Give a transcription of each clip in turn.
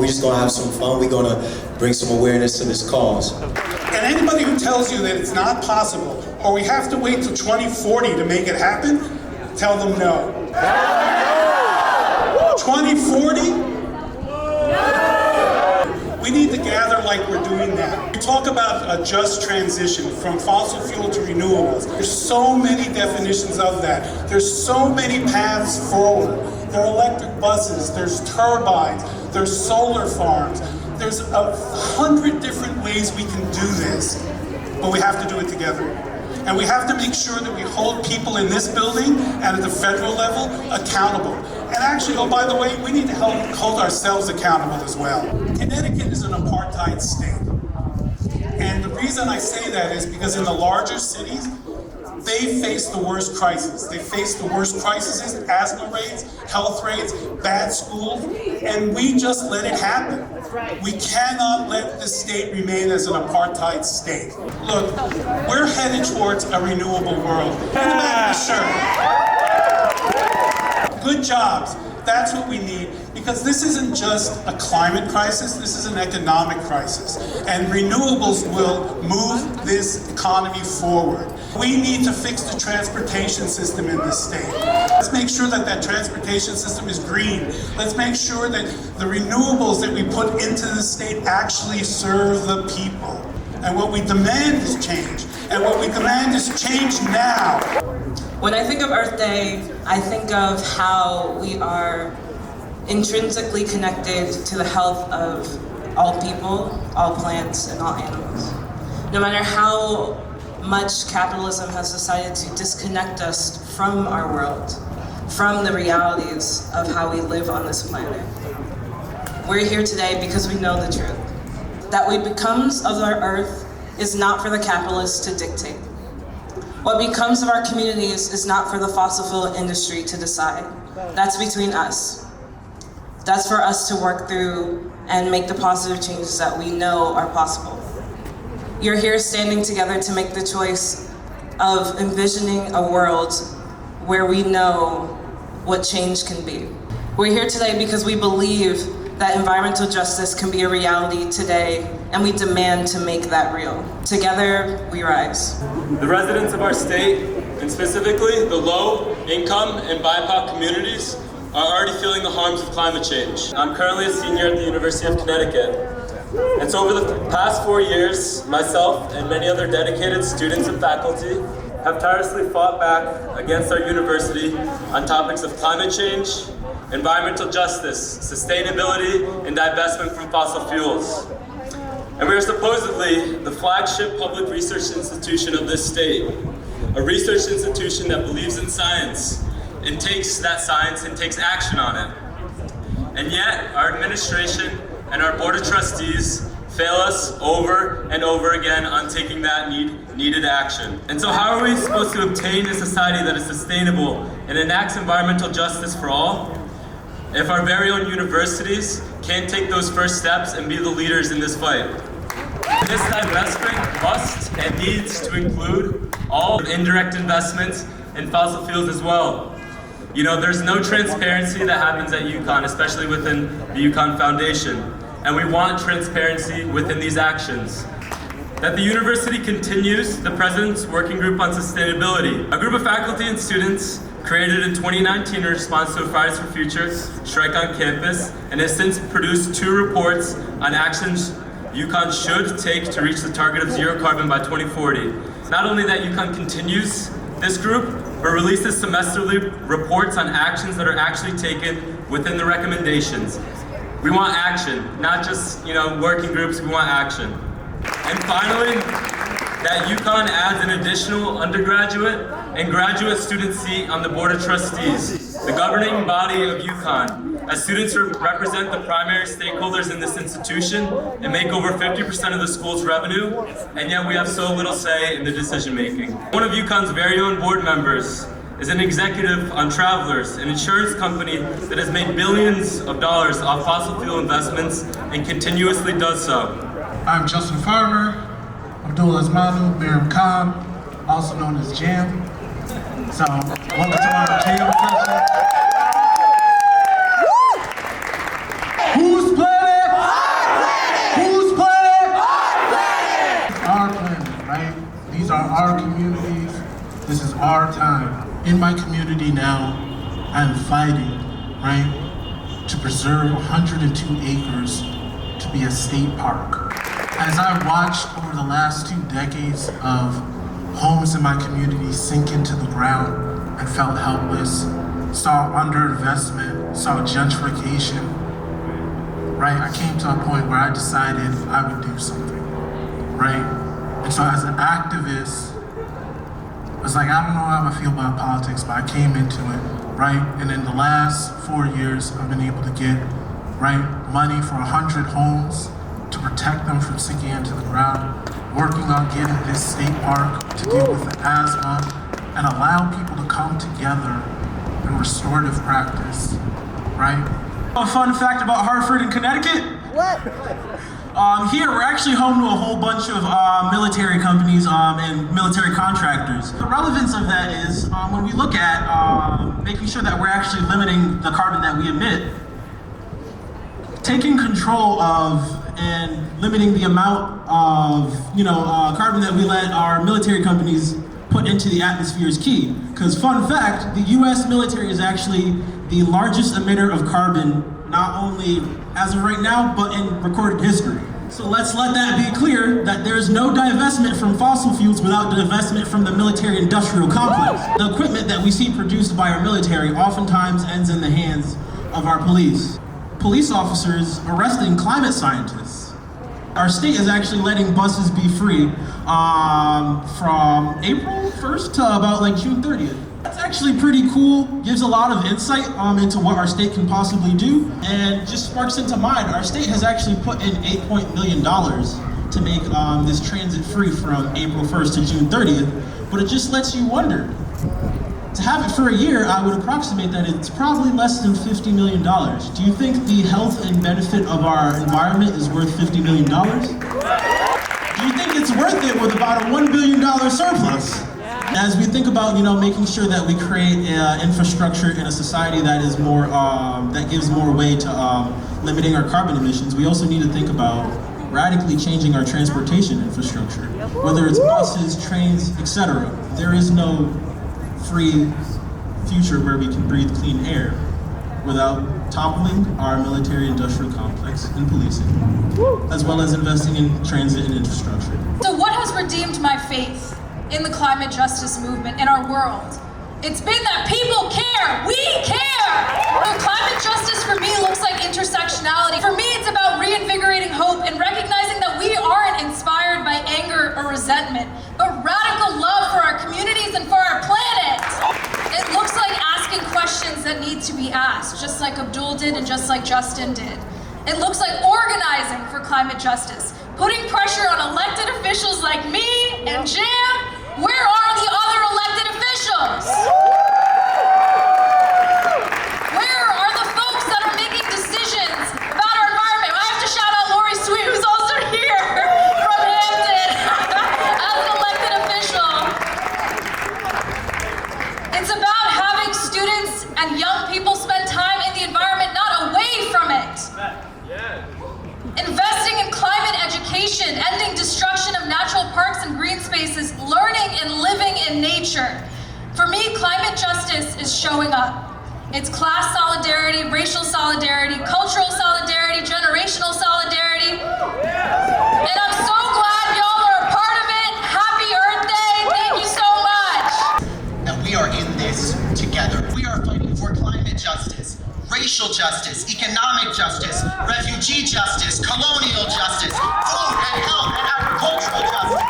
We're just gonna have some fun. We're gonna bring some awareness to this cause. And anybody who tells you that it's not possible, or we have to wait till 2040 to make it happen, tell them no. 2040? We need to gather like we're doing now. We talk about a just transition from fossil fuel to renewables. There's so many definitions of that. There's so many paths forward. There are electric buses, there's turbines, there's solar farms. There's 100 different ways we can do this, but we have to do it together. And we have to make sure that we hold people in this building and at the federal level accountable. And actually, oh, by the way, we need to hold ourselves accountable as well. Connecticut is an apartheid state. And the reason I say that is because in the larger cities, they face the worst crises. They face the worst crises, asthma rates, health rates, bad schools, and we just let it happen. We cannot let the state remain as an apartheid state. Look, we're headed towards a renewable world. In the back of the shirt. Good jobs. That's what we need, because this isn't just a climate crisis, this is an economic crisis. And renewables will move this economy forward. We need to fix the transportation system in this state. Let's make sure that that transportation system is green. Let's make sure that the renewables that we put into the state actually serve the people. And what we demand is change. And what we demand is change now. When I think of Earth Day, I think of how we are intrinsically connected to the health of all people, all plants, and all animals. No matter how much capitalism has decided to disconnect us from our world, from the realities of how we live on this planet. We're here today because we know the truth. That what becomes of our Earth is not for the capitalists to dictate. What becomes of our communities is not for the fossil fuel industry to decide. That's between us. That's for us to work through and make the positive changes that we know are possible. You're here standing together to make the choice of envisioning a world where we know what change can be. We're here today because we believe that environmental justice can be a reality today, and we demand to make that real. Together, we rise. The residents of our state, and specifically the low-income and BIPOC communities, are already feeling the harms of climate change. I'm currently a senior at the University of Connecticut. And so over the past 4 years, myself and many other dedicated students and faculty have tirelessly fought back against our university on topics of climate change, environmental justice, sustainability, and divestment from fossil fuels. And we are supposedly the flagship public research institution of this state, a research institution that believes in science and takes that science and takes action on it. And yet, our administration and our board of trustees fail us over and over again on taking that needed action. And so how are we supposed to obtain a society that is sustainable and enacts environmental justice for all if our very own universities can't take those first steps and be the leaders in this fight? This divestment must and needs to include all indirect investments in fossil fuels as well. You know, there's no transparency that happens at UConn, especially within the UConn Foundation. And we want transparency within these actions. That the university continues the President's Working Group on Sustainability, a group of faculty and students created in 2019 in response to a Fridays for Future strike on campus, and has since produced 2 reports on actions UConn should take to reach the target of zero carbon by 2040. Not only that, UConn continues this group, but releases semesterly reports on actions that are actually taken within the recommendations. We want action, not just, working groups, we want action. And finally, that UConn adds an additional undergraduate and graduate student seat on the Board of Trustees, the governing body of UConn, as students represent the primary stakeholders in this institution and make over 50% of the school's revenue, and yet we have so little say in the decision making. One of UConn's very own board members is an executive on Travelers, an insurance company that has made billions of dollars off fossil fuel investments and continuously does so. I'm Justin Farmer, Abdul Azmanu, Miriam Khan, also known as Jam. So, welcome to our Jam session. Who's planning? in my community now, I'm fighting, right, to preserve 102 acres to be a state park. As I watched over the last 2 decades of homes in my community sink into the ground and felt helpless, saw underinvestment, saw gentrification, right? I came to a point where I decided I would do something, right? And so as an activist, I was like, I don't know how I feel about politics, but I came into it, right? And in the last 4 years, I've been able to get, right, money for 100 homes to protect them from sinking into the ground, working on getting this state park to deal with the asthma and allow people to come together in restorative practice, right? A fun fact about Hartford and Connecticut. What? Here, we're actually home to a whole bunch of military companies and military contractors. The relevance of that is when we look at making sure that we're actually limiting the carbon that we emit, taking control of and limiting the amount of carbon that we let our military companies put into the atmosphere is key. Because fun fact, the US military is actually the largest emitter of carbon, not only as of right now, but in recorded history. So let's let that be clear that there's no divestment from fossil fuels without divestment from the military industrial complex. The equipment that we see produced by our military oftentimes ends in the hands of our police. Police officers arresting climate scientists. Our state is actually letting buses be free from April 1st to about like June 30th. That's actually pretty cool, gives a lot of insight into what our state can possibly do, and just sparks into mind, our state has actually put in $8 million to make this transit free from April 1st to June 30th, but it just lets you wonder. To have it for a year, I would approximate that it's probably less than $50 million. Do you think the health and benefit of our environment is worth $50 million? Do you think it's worth it with about a $1 billion surplus? As we think about, making sure that we create infrastructure in a society that is more, that gives more way to limiting our carbon emissions, we also need to think about radically changing our transportation infrastructure, whether it's buses, trains, etc. There is no free future where we can breathe clean air without toppling our military industrial complex and policing, as well as investing in transit and infrastructure. So what has redeemed my faith in the climate justice movement in our world? It's been that people care. We care! So climate justice for me looks like intersectionality. For me, it's about reinvigorating hope and recognizing that we aren't inspired by anger or resentment, but radical love for our communities and for our planet. It looks like asking questions that need to be asked, just like Abdul did and just like Justin did. It looks like organizing for climate justice, putting pressure on elected officials like me and Jam. Where are the other elected officials? Where are the folks that are making decisions about our environment? I have to shout out Lori Sweet, who's also here from Hampton as an elected official. It's about having students and young people spend time in the environment, not away from it. Investing in climate education, ending destruction of natural parks and green spaces, learning and living in nature. For me, climate justice is showing up. It's class solidarity, racial solidarity, cultural solidarity, generational solidarity. And I'm so glad y'all are a part of it. Happy Earth Day. Thank you so much. That we are in this together. We are fighting for climate justice, racial justice, economic justice, refugee justice, colonial justice, food and health and agricultural justice.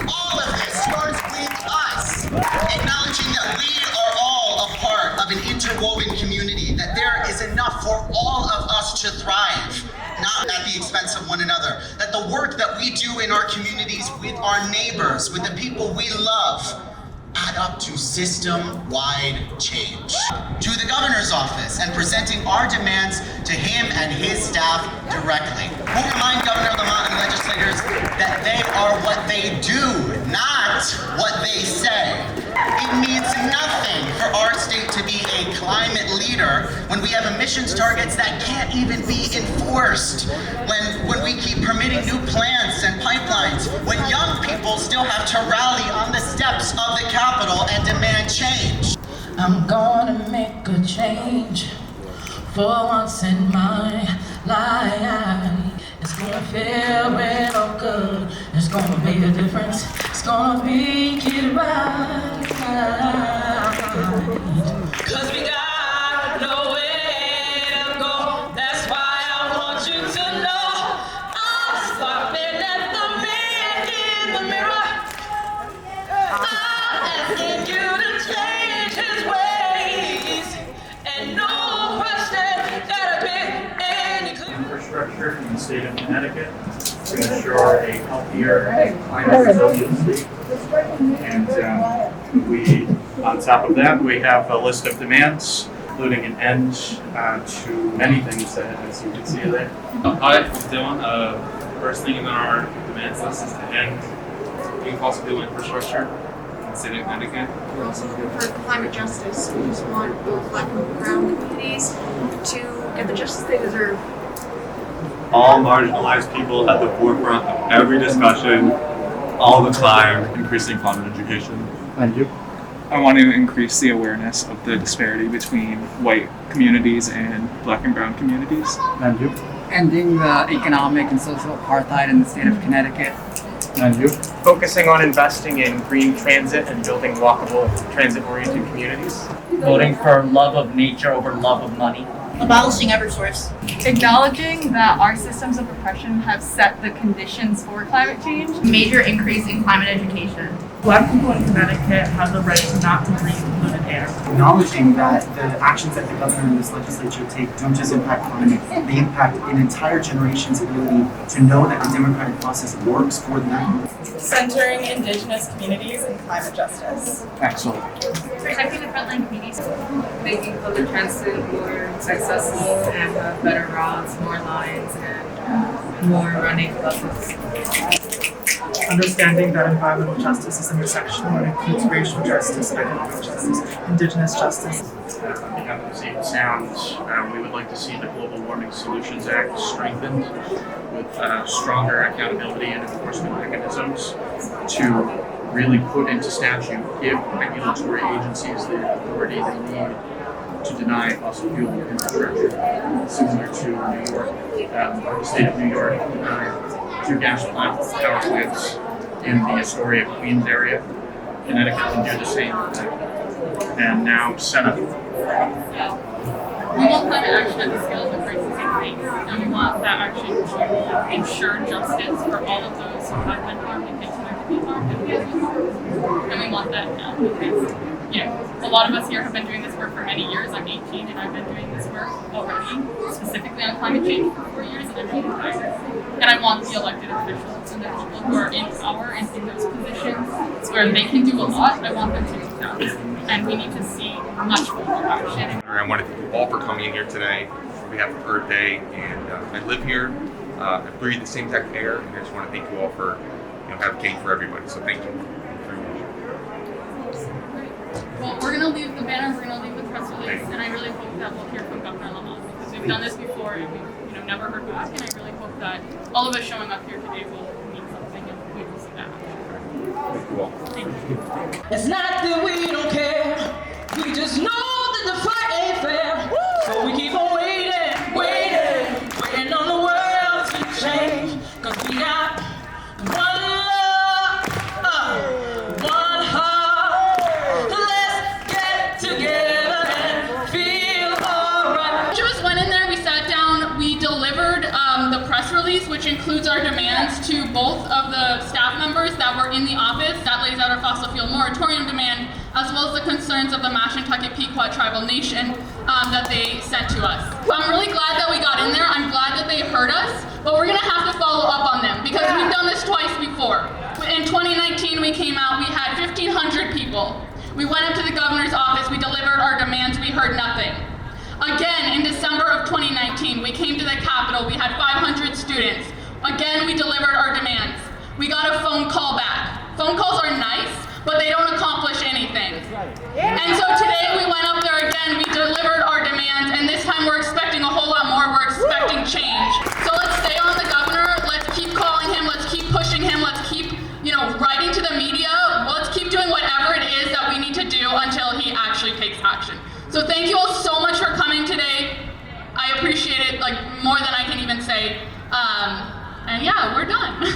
All of this starts with us. Acknowledging that we are all a part of an interwoven community, that there is enough for all of us to thrive, not at the expense of one another. That the work that we do in our communities with our neighbors, with the people we love, add up to system-wide change. To the governor's office and presenting our demands to him and his staff directly. We'll remind Governor Lamont and legislators that they are what they do, not what they say. It means nothing for our state to be a climate leader when we have emissions targets that can't even be enforced, when we keep permitting new plants and pipelines, when young people still have to rally on the steps steps of the Capitol and demand change. I'm gonna make a change for once in my life. It's gonna feel real good. It's gonna make a difference. It's gonna make it right. 'Cause we got nowhere to go. That's why I want you to know I'm swapping at the man in the mirror. I'm asking you to change his ways, and no question gotta be any clearer. Infrastructure in the state of Connecticut to ensure a healthier, climate resilient state. And on top of that, we have a list of demands, including an end to many things, as you can see there. Hi, I'm Dylan. First thing in our demands list is to end fossil fuel infrastructure in the state of Connecticut. We're also looking for climate justice. We just want both Black and brown communities to get the justice they deserve. All marginalized people at the forefront of every discussion, all the time. Increasing climate education. Thank you. I want to increase the awareness of the disparity between white communities and Black and brown communities. Thank you. Ending the economic and social apartheid in the state of Connecticut. Thank you. Focusing on investing in green transit and building walkable, transit-oriented communities. Voting for love of nature over love of money. Abolishing Eversource. Acknowledging that our systems of oppression have set the conditions for climate change. Major increase in climate education. Black people in Connecticut have the right to not to breathe polluted air. Acknowledging that the actions that the governor and this legislature take don't just impact climate, they impact an entire generation's ability to know that the democratic process works for them. Centering Indigenous communities and climate justice. Excellent. Protecting the frontline communities. Making public transit more accessible and have better routes, more lines, and more running buses. Understanding that environmental justice is intersectional and includes racial justice, economic justice, indigenous justice. Behind the same sounds, we would like to see the Global Warming Solutions Act strengthened with stronger accountability and enforcement mechanisms to really put into statute, give regulatory agencies the authority they need to deny fossil fuel infrastructure, similar to New York, the state of New York denied 2 gas power plants in the Astoria, Queens area. Connecticut can do the same, and now Senate. We want climate action at the scale of the crisis in Haiti, and we want that action to ensure justice for all of those who have been harmed and continue to be harmed in business. And we want that now because, a lot of us here have been doing this work for many years. I'm 18 and I've been doing this work already, specifically on climate change for 4 years, and I'm really tired. And I want the elected officials and the people who are in power and in those positions where they can do a lot, I want them to do that. And we need to see much more action. I want to thank you all for coming in here today on behalf of Earth Day, and I live here, I breathe the same type of air, and I just want to thank you all for advocating for everybody, so thank you very much. Well, we're going to leave the banner, we're going to leave the press release, and I really hope that we'll hear from Governor Lamont, because we've done this before and we've never heard back, and I really hope that all of us showing up here today will mean something and we will see that. Thank you. It's not that we don't care, we just know that the fight ain't fair. So we keep on waiting on the world to change. 'Cause we got one love, one heart. Let's get together and feel alright. Just went in there, we sat down, we delivered the press release, which includes our demands to both of the staff members that were in the office. That lays out our fossil fuel moratorium demand, as well as the concerns of the Mashantucket Pequot Tribal Nation that they sent to us. I'm really glad that we got in there. I'm glad that they heard us, but we're gonna have to follow up on them because we've done this twice before. In 2019, we came out, we had 1,500 people. We went up to the governor's office, we delivered our demands, we heard nothing. Again, in December of 2019, we came to the Capitol, we had 500 students. Again, we delivered our demands. We got a phone call back. Phone calls are nice, but they don't accomplish anything. And so today we went up there again, we delivered our demands, and this time we're expecting a whole lot more, we're expecting change. So let's stay on the governor, let's keep calling him, let's keep pushing him, let's keep, writing to the media, let's keep doing whatever So thank you all so much for coming today. I appreciate it like more than I can even say. And yeah, we're done.